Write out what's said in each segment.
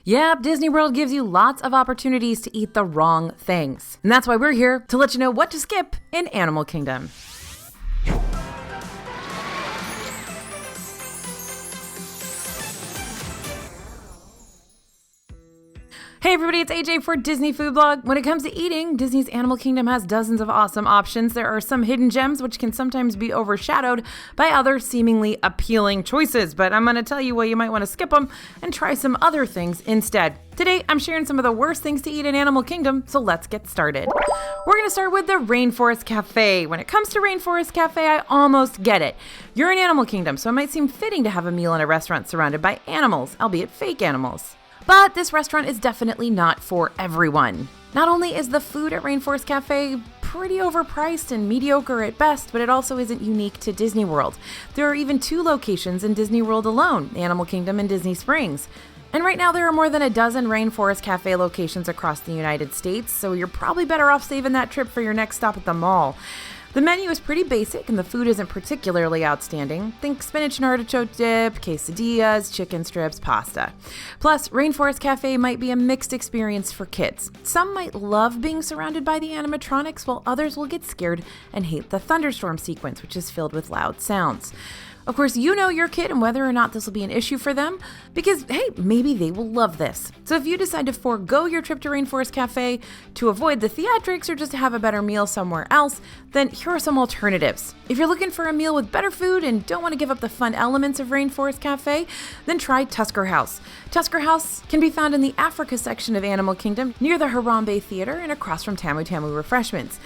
Yep, Disney World gives you lots of opportunities to eat the wrong things. And that's why we're here to let you know what to skip in Animal Kingdom. Hey everybody, it's AJ for Disney Food Blog. When it comes to eating, Disney's Animal Kingdom has dozens of awesome options. There are some hidden gems which can sometimes be overshadowed by other seemingly appealing choices, but I'm going to tell you why you might want to skip them and try some other things instead. Today, I'm sharing some of the worst things to eat in Animal Kingdom, so let's get started. We're going to start with the Rainforest Cafe. When it comes to Rainforest Cafe, I almost get it. You're in Animal Kingdom, so it might seem fitting to have a meal in a restaurant surrounded by animals, albeit fake animals. But this restaurant is definitely not for everyone. Not only is the food at Rainforest Cafe pretty overpriced and mediocre at best, but it also isn't unique to Disney World. There are even 2 locations in Disney World alone, Animal Kingdom and Disney Springs. And right now there are more than a dozen Rainforest Cafe locations across the United States, so you're probably better off saving that trip for your next stop at the mall. The menu is pretty basic and the food isn't particularly outstanding. Think spinach and artichoke dip, quesadillas, chicken strips, pasta. Plus, Rainforest Cafe might be a mixed experience for kids. Some might love being surrounded by the animatronics, while others will get scared and hate the thunderstorm sequence, which is filled with loud sounds. Of course, you know your kid and whether or not this will be an issue for them, because, hey, maybe they will love this. So if you decide to forego your trip to Rainforest Cafe to avoid the theatrics or just to have a better meal somewhere else, then here are some alternatives. If you're looking for a meal with better food and don't want to give up the fun elements of Rainforest Cafe, then try Tusker House. Tusker House can be found in the Africa section of Animal Kingdom near the Harambe Theater and across from Tamu Tamu Refreshments.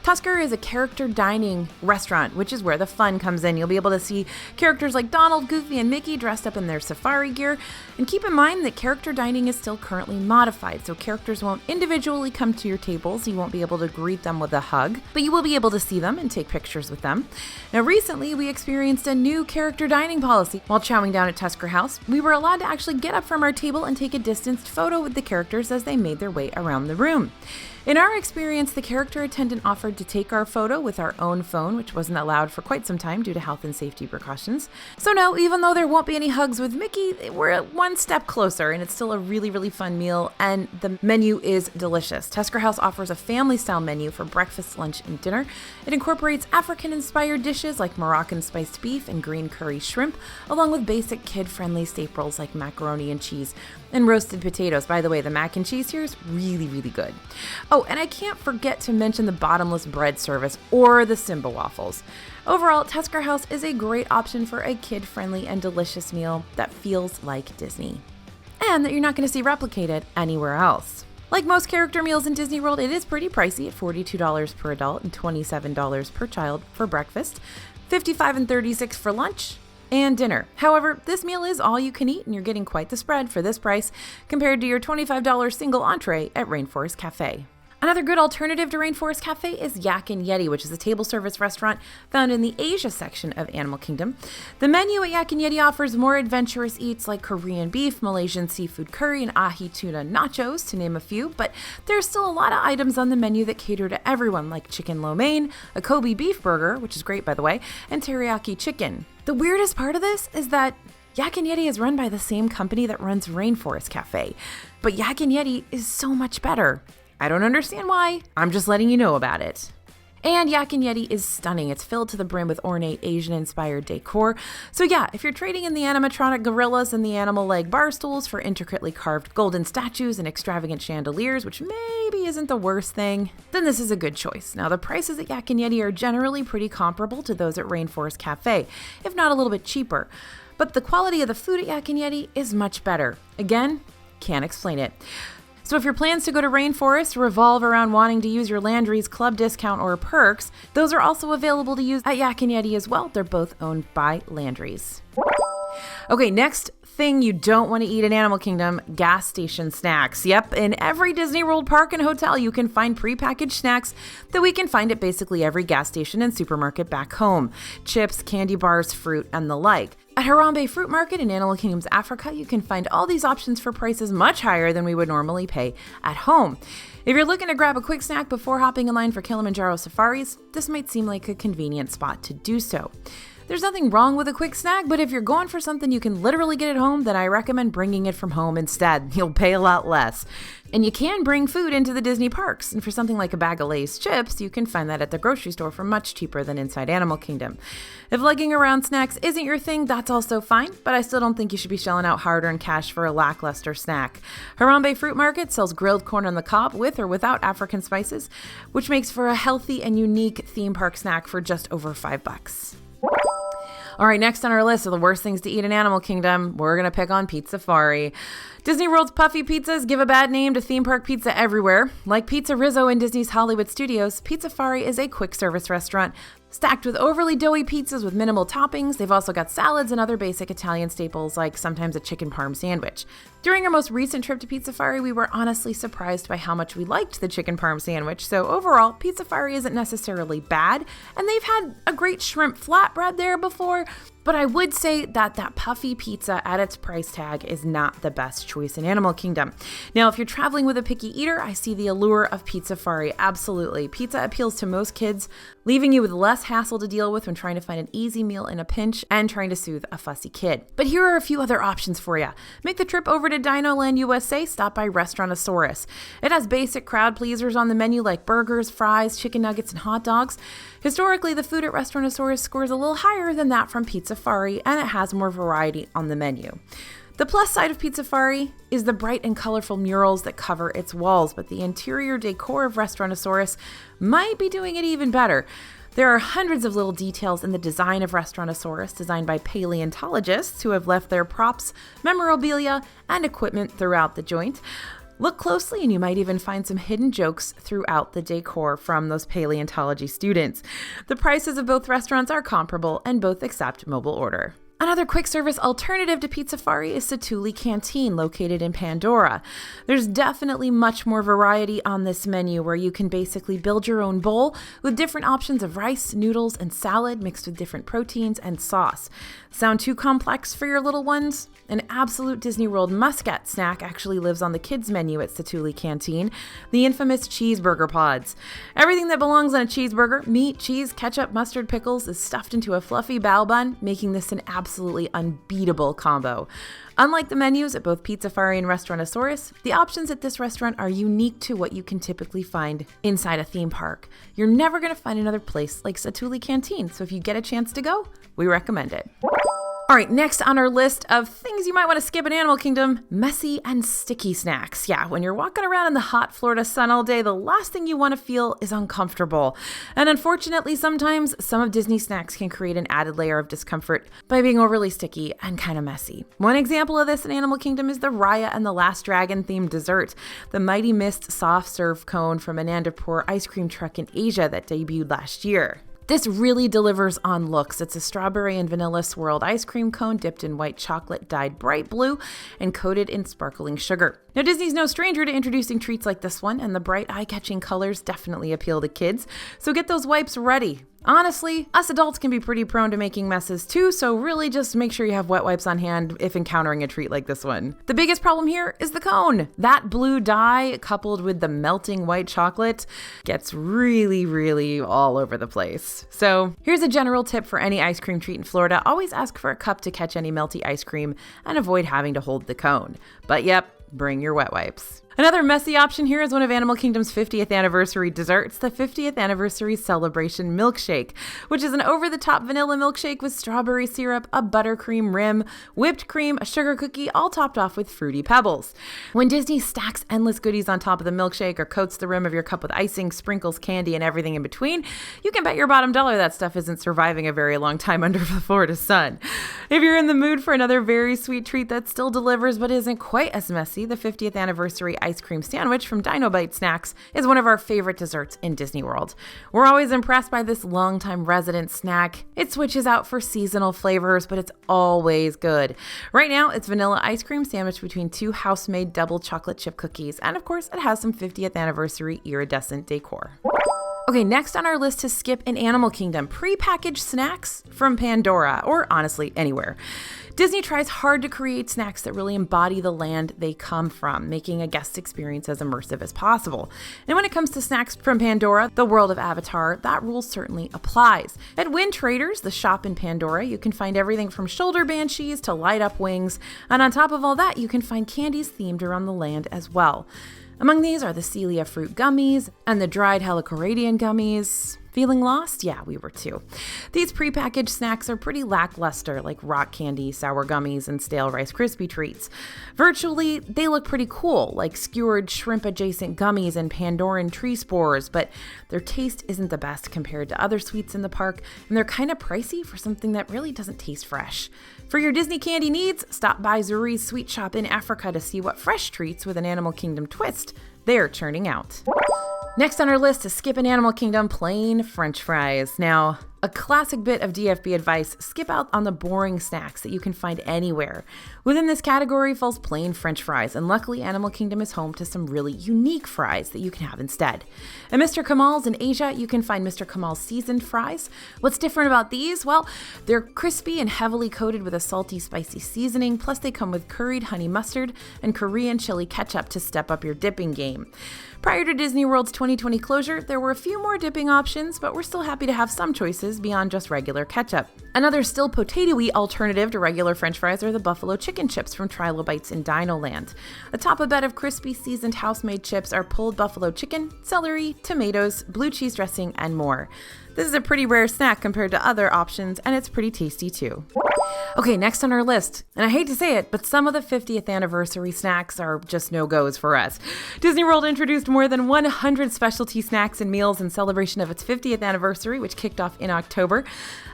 Tusker is a character dining restaurant, which is where the fun comes in. You'll be able to see characters like Donald, Goofy, and Mickey dressed up in their safari gear. And keep in mind that character dining is still currently modified, so characters won't individually come to your tables. You won't be able to greet them with a hug, but you will be able to see them and take pictures with them. Now, recently, we experienced a new character dining policy. While chowing down at Tusker House, we were allowed to actually get up from our table and take a distanced photo with the characters as they made their way around the room. In our experience, the character attendant offered to take our photo with our own phone, which wasn't allowed for quite some time due to health and safety precautions. So no, even though there won't be any hugs with Mickey, we're one step closer, and it's still a really, really fun meal, and the menu is delicious. Tusker House offers a family-style menu for breakfast, lunch, and dinner. It incorporates African-inspired dishes like Moroccan spiced beef and green curry shrimp, along with basic kid-friendly staples like macaroni and cheese and roasted potatoes. By the way, the mac and cheese here is really, really good. Oh, and I can't forget to mention the bottomless bread service or the Simba waffles. Overall, Tusker House is a great option for a kid-friendly and delicious meal that feels like Disney, and that you're not going to see replicated anywhere else. Like most character meals in Disney World, it is pretty pricey at $42 per adult and $27 per child for breakfast, $55 and $36 for lunch and dinner. However, this meal is all you can eat and you're getting quite the spread for this price compared to your $25 single entree at Rainforest Cafe. Another good alternative to Rainforest Cafe is Yak and Yeti, which is a table service restaurant found in the Asia section of Animal Kingdom. The menu at Yak and Yeti offers more adventurous eats like Korean beef, Malaysian seafood curry, and ahi tuna nachos, to name a few, but there's still a lot of items on the menu that cater to everyone, like chicken lo mein, a Kobe beef burger, which is great by the way, and teriyaki chicken. The weirdest part of this is that Yak and Yeti is run by the same company that runs Rainforest Cafe, but Yak and Yeti is so much better. I don't understand why, I'm just letting you know about it. And Yak and Yeti is stunning. It's filled to the brim with ornate Asian-inspired decor. So yeah, if you're trading in the animatronic gorillas and the animal leg bar stools for intricately carved golden statues and extravagant chandeliers, which maybe isn't the worst thing, then this is a good choice. Now, the prices at Yak and Yeti are generally pretty comparable to those at Rainforest Cafe, if not a little bit cheaper. But the quality of the food at Yak and Yeti is much better. Again, can't explain it. So if your plans to go to Rainforest revolve around wanting to use your Landry's club discount or perks, those are also available to use at Yak and Yeti as well. They're both owned by Landry's. Okay, next thing you don't want to eat in Animal Kingdom, gas station snacks. Yep, in every Disney World park and hotel, you can find prepackaged snacks that we can find at basically every gas station and supermarket back home. Chips, candy bars, fruit, and the like. At Harambe Fruit Market in Animal Kingdom's Africa, you can find all these options for prices much higher than we would normally pay at home. If you're looking to grab a quick snack before hopping in line for Kilimanjaro safaris, this might seem like a convenient spot to do so. There's nothing wrong with a quick snack, but if you're going for something you can literally get at home, then I recommend bringing it from home instead. You'll pay a lot less. And you can bring food into the Disney parks. And for something like a bag of Lay's chips, you can find that at the grocery store for much cheaper than inside Animal Kingdom. If lugging around snacks isn't your thing, that's also fine, but I still don't think you should be shelling out hard-earned cash for a lackluster snack. Harambe Fruit Market sells grilled corn on the cob with or without African spices, which makes for a healthy and unique theme park snack for just over $5. All right, next on our list of the worst things to eat in Animal Kingdom, we're going to pick on Pizzafari. Disney World's puffy pizzas give a bad name to theme park pizza everywhere. Like Pizza Rizzo in Disney's Hollywood Studios, Pizzafari is a quick service restaurant stacked with overly doughy pizzas with minimal toppings. They've also got salads and other basic Italian staples, like sometimes a chicken parm sandwich. During our most recent trip to Pizzafari, we were honestly surprised by how much we liked the chicken parm sandwich. So overall, Pizzafari isn't necessarily bad, and they've had a great shrimp flatbread there before, but I would say that puffy pizza at its price tag is not the best choice in Animal Kingdom. Now, if you're traveling with a picky eater, I see the allure of Pizzafari. Absolutely. Pizza appeals to most kids, leaving you with less hassle to deal with when trying to find an easy meal in a pinch and trying to soothe a fussy kid. But here are a few other options for you. Make the trip over to Dinoland USA, stop by Restaurantosaurus. It has basic crowd pleasers on the menu like burgers, fries, chicken nuggets, and hot dogs. Historically, the food at Restaurantosaurus scores a little higher than that from Pizzafari, and it has more variety on the menu. The plus side of Pizzafari is the bright and colorful murals that cover its walls, but the interior decor of Restaurantosaurus might be doing it even better. There are hundreds of little details in the design of Restaurantosaurus, designed by paleontologists who have left their props, memorabilia, and equipment throughout the joint. Look closely and you might even find some hidden jokes throughout the decor from those paleontology students. The prices of both restaurants are comparable and both accept mobile order. Another quick service alternative to Pizzafari is Satu'li Canteen, located in Pandora. There's definitely much more variety on this menu, where you can basically build your own bowl with different options of rice, noodles, and salad mixed with different proteins and sauce. Sound too complex for your little ones? An absolute Disney World must-get snack actually lives on the kids' menu at Satu'li Canteen, the infamous cheeseburger pods. Everything that belongs on a cheeseburger, meat, cheese, ketchup, mustard, pickles, is stuffed into a fluffy bao bun, making this an absolutely unbeatable combo. Unlike the menus at both Pizzafari and Restaurantosaurus, the options at this restaurant are unique to what you can typically find inside a theme park. You're never going to find another place like Satu'li Canteen, so if you get a chance to go, we recommend it. All right, next on our list of things you might want to skip in Animal Kingdom, messy and sticky snacks. Yeah, when you're walking around in the hot Florida sun all day, the last thing you want to feel is uncomfortable. And unfortunately, sometimes some of Disney's snacks can create an added layer of discomfort by being overly sticky and kind of messy. One example of this in Animal Kingdom is the Raya and the Last Dragon themed dessert, the Mighty Mist soft serve cone from Anandapur ice cream truck in Asia that debuted last year. This really delivers on looks. It's a strawberry and vanilla swirled ice cream cone dipped in white chocolate dyed bright blue and coated in sparkling sugar. Now, Disney's no stranger to introducing treats like this one, and the bright eye-catching colors definitely appeal to kids, so get those wipes ready. Honestly, us adults can be pretty prone to making messes too, so really just make sure you have wet wipes on hand if encountering a treat like this one. The biggest problem here is the cone. That blue dye, coupled with the melting white chocolate, gets really all over the place. So here's a general tip for any ice cream treat in Florida. Always ask for a cup to catch any melty ice cream and avoid having to hold the cone. But yep, bring your wet wipes. Another messy option here is one of Animal Kingdom's 50th anniversary desserts, the 50th anniversary celebration milkshake, which is an over-the-top vanilla milkshake with strawberry syrup, a buttercream rim, whipped cream, a sugar cookie, all topped off with fruity pebbles. When Disney stacks endless goodies on top of the milkshake or coats the rim of your cup with icing, sprinkles, candy, and everything in between, you can bet your bottom dollar that stuff isn't surviving a very long time under the Florida sun. If you're in the mood for another very sweet treat that still delivers but isn't quite as messy, the 50th anniversary ice cream sandwich from Prepackaged Snacks is one of our favorite desserts in Disney World. We're always impressed by this longtime resident snack. It switches out for seasonal flavors, but it's always good. Right now, it's vanilla ice cream sandwiched between two house-made double chocolate chip cookies, and of course, it has some 50th anniversary iridescent decor. Okay, next on our list to skip in Animal Kingdom, prepackaged snacks from Pandora, or honestly, anywhere. Disney tries hard to create snacks that really embody the land they come from, making a guest experience as immersive as possible. And when it comes to snacks from Pandora, the world of Avatar, that rule certainly applies. At Wynn Traders, the shop in Pandora, you can find everything from shoulder banshees to light-up wings, and on top of all that, you can find candies themed around the land as well. Among these are the Celia fruit gummies and the dried helicoradian gummies. Feeling lost? Yeah, we were too. These prepackaged snacks are pretty lackluster, like rock candy, sour gummies, and stale Rice Krispie treats. Virtually, they look pretty cool, like skewered shrimp-adjacent gummies and Pandoran tree spores, but their taste isn't the best compared to other sweets in the park, and they're kind of pricey for something that really doesn't taste fresh. For your Disney candy needs, stop by Zuri's Sweet Shop in Africa to see what fresh treats with an Animal Kingdom twist they're churning out. Next on our list is skip in Animal Kingdom plain French fries. Now, a classic bit of DFB advice, skip out on the boring snacks that you can find anywhere. Within this category falls plain French fries, and luckily Animal Kingdom is home to some really unique fries that you can have instead. At Mr. Kamal's in Asia, you can find Mr. Kamal's seasoned fries. What's different about these? Well, they're crispy and heavily coated with a salty, spicy seasoning, plus they come with curried honey mustard and Korean chili ketchup to step up your dipping game. Prior to Disney World's 2020 closure, there were a few more dipping options, but we're still happy to have some choices beyond just regular ketchup. Another still potato-y alternative to regular French fries are the buffalo chicken chips from Trilobites in Dino Land. Atop a bed of crispy seasoned house-made chips are pulled buffalo chicken, celery, tomatoes, blue cheese dressing, and more. This is a pretty rare snack compared to other options, and it's pretty tasty too. Okay, next on our list, and I hate to say it, but some of the 50th anniversary snacks are just no-goes for us. Disney World introduced more than 100 specialty snacks and meals in celebration of its 50th anniversary, which kicked off in October.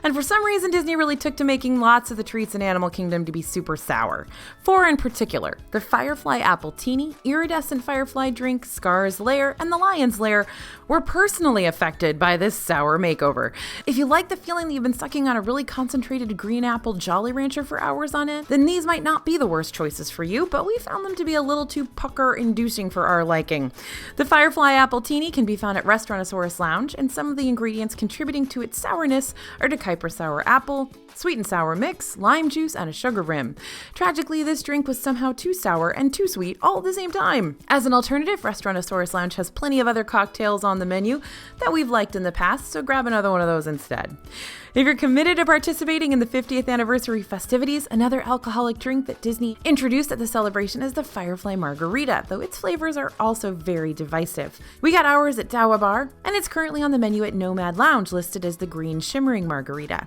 And for some reason, Disney really took to making lots of the treats in Animal Kingdom to be super sour. 4 in particular, the Firefly Apple Teeny, Iridescent Firefly Drink, Scar's Lair, and the Lion's Lair were personally affected by this sour makeover. If you like the feeling that you've been sucking on a really concentrated green apple Jolly Rancher for hours on end, then these might not be the worst choices for you, but we found them to be a little too pucker-inducing for our liking. The Firefly Apple Teeny can be found at Restaurantosaurus Lounge, and some of the ingredients contributing to its sourness are Decipher sour apple, sweet and sour mix, lime juice, and a sugar rim. Tragically, this drink was somehow too sour and too sweet all at the same time. As an alternative, Restaurantosaurus Lounge has plenty of other cocktails on the menu that we've liked in the past, so grab another one of those instead. If you're committed to participating in the 50th anniversary festivities, another alcoholic drink that Disney introduced at the celebration is the Firefly Margarita, though its flavors are also very divisive. We got ours at Dawa Bar, and it's currently on the menu at Nomad Lounge, listed as the Green Shimmering Margarita.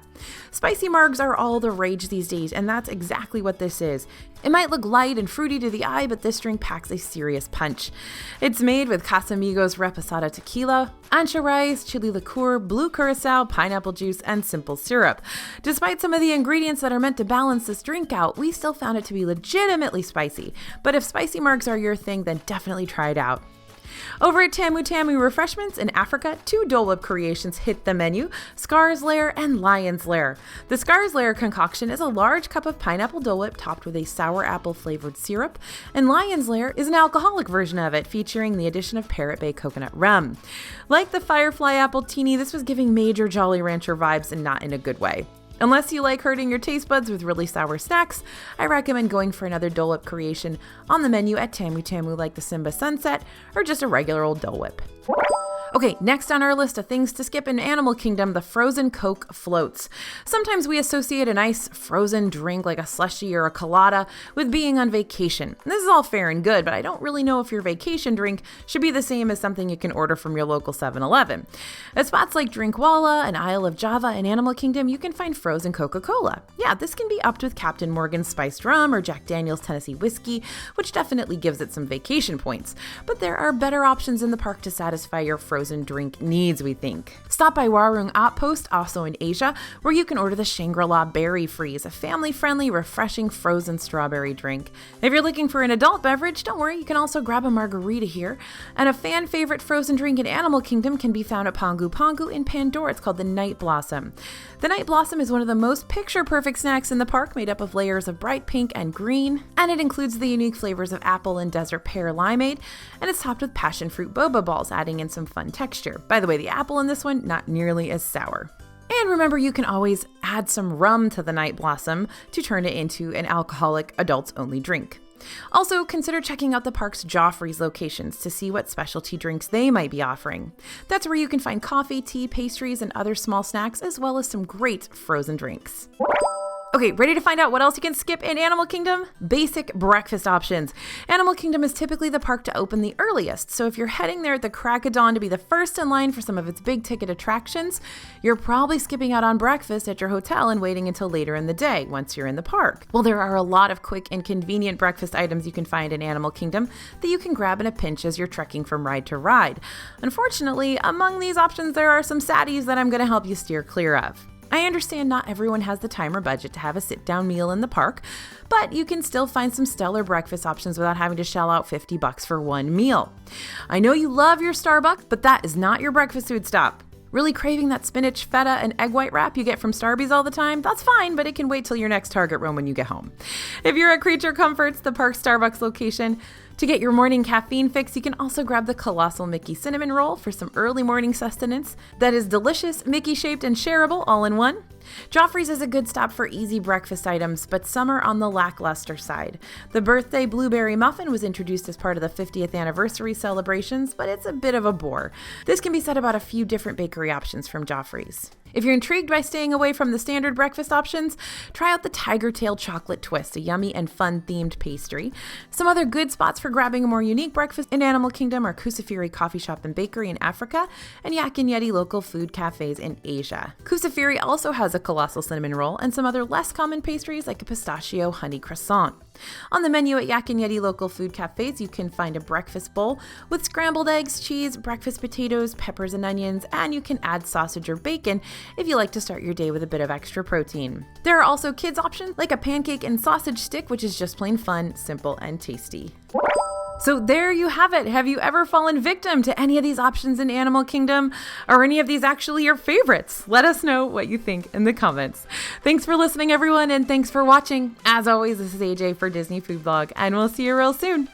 Spicy margs are all the rage these days, and that's exactly what this is. It might look light and fruity to the eye, but this drink packs a serious punch. It's made with Casamigos Reposada tequila, ancha rice, chili liqueur, blue curacao, pineapple juice, and simple syrup. Despite some of the ingredients that are meant to balance this drink out, we still found it to be legitimately spicy. But if spicy margs are your thing, then definitely try it out. Over at Tamu Tamu Refreshments in Africa, 2 Dole Whip creations hit the menu, Scar's Lair and Lion's Lair. The Scar's Lair concoction is a large cup of pineapple Dole Whip topped with a sour apple flavored syrup, and Lion's Lair is an alcoholic version of it, featuring the addition of Parrot Bay coconut rum. Like the Firefly Apple Teeny, this was giving major Jolly Rancher vibes and not in a good way. Unless you like hurting your taste buds with really sour snacks, I recommend going for another Dole Whip creation on the menu at Tamu Tamu, like the Simba Sunset or just a regular old Dole Whip. Okay, next on our list of things to skip in Animal Kingdom, the frozen Coke floats. Sometimes we associate a nice frozen drink like a slushie or a colada with being on vacation. This is all fair and good, but I don't really know if your vacation drink should be the same as something you can order from your local 7-Eleven. At spots like Drinkwalla and Isle of Java in Animal Kingdom, you can find frozen Coca-Cola. Yeah, this can be upped with Captain Morgan's spiced rum or Jack Daniel's Tennessee whiskey, which definitely gives it some vacation points. But there are better options in the park to satisfy your frozen drink needs, we think. Stop by Warung Outpost, also in Asia, where you can order the Shangri-La Berry Freeze, a family-friendly, refreshing frozen strawberry drink. If you're looking for an adult beverage, don't worry, you can also grab a margarita here. And a fan favorite frozen drink in Animal Kingdom can be found at Pongu Pongu in Pandora. It's called the Night Blossom. The Night Blossom is one of the most picture-perfect snacks in the park, made up of layers of bright pink and green, and it includes the unique flavors of apple and desert pear limeade, and it's topped with passion fruit boba balls, adding in some fun texture. By the way, the apple in this one, not nearly as sour. And remember, you can always add some rum to the Night Blossom to turn it into an alcoholic adults-only drink. Also, consider checking out the park's Joffrey's locations to see what specialty drinks they might be offering. That's where you can find coffee, tea, pastries, and other small snacks, as well as some great frozen drinks. Okay, ready to find out what else you can skip in Animal Kingdom? Basic breakfast options. Animal Kingdom is typically the park to open the earliest, so if you're heading there at the crack of dawn to be the first in line for some of its big ticket attractions, you're probably skipping out on breakfast at your hotel and waiting until later in the day once you're in the park. Well, there are a lot of quick and convenient breakfast items you can find in Animal Kingdom that you can grab in a pinch as you're trekking from ride to ride. Unfortunately, among these options, there are some saddies that I'm going to help you steer clear of. I understand not everyone has the time or budget to have a sit-down meal in the park, but you can still find some stellar breakfast options without having to shell out $50 for one meal. I know you love your Starbucks, but that is not your breakfast food stop. Really craving that spinach, feta, and egg white wrap you get from Starbucks all the time? That's fine, but it can wait till your next Target run when you get home. If you're at Creature Comforts, the park's Starbucks location, to get your morning caffeine fix, you can also grab the Colossal Mickey Cinnamon Roll for some early morning sustenance that is delicious, Mickey-shaped, and shareable all in one. Joffrey's is a good stop for easy breakfast items, but some are on the lackluster side. The birthday blueberry muffin was introduced as part of the 50th anniversary celebrations, but it's a bit of a bore. This can be said about a few different bakery options from Joffrey's. If you're intrigued by staying away from the standard breakfast options, try out the Tiger Tail Chocolate Twist, a yummy and fun-themed pastry. Some other good spots for grabbing a more unique breakfast in Animal Kingdom are Kusafiri Coffee Shop and Bakery in Africa and Yak and Yeti local food cafes in Asia. Kusafiri also has a colossal cinnamon roll and some other less common pastries like a pistachio honey croissant. On the menu at Yak and Yeti local food cafes, you can find a breakfast bowl with scrambled eggs, cheese, breakfast potatoes, peppers and onions, and you can add sausage or bacon if you like to start your day with a bit of extra protein. There are also kids options like a pancake and sausage stick, which is just plain fun, simple, and tasty. So there you have it. Have you ever fallen victim to any of these options in Animal Kingdom? Are any of these actually your favorites? Let us know what you think in the comments. Thanks for listening, everyone, and thanks for watching. As always, this is AJ for Disney Food Blog, and we'll see you real soon.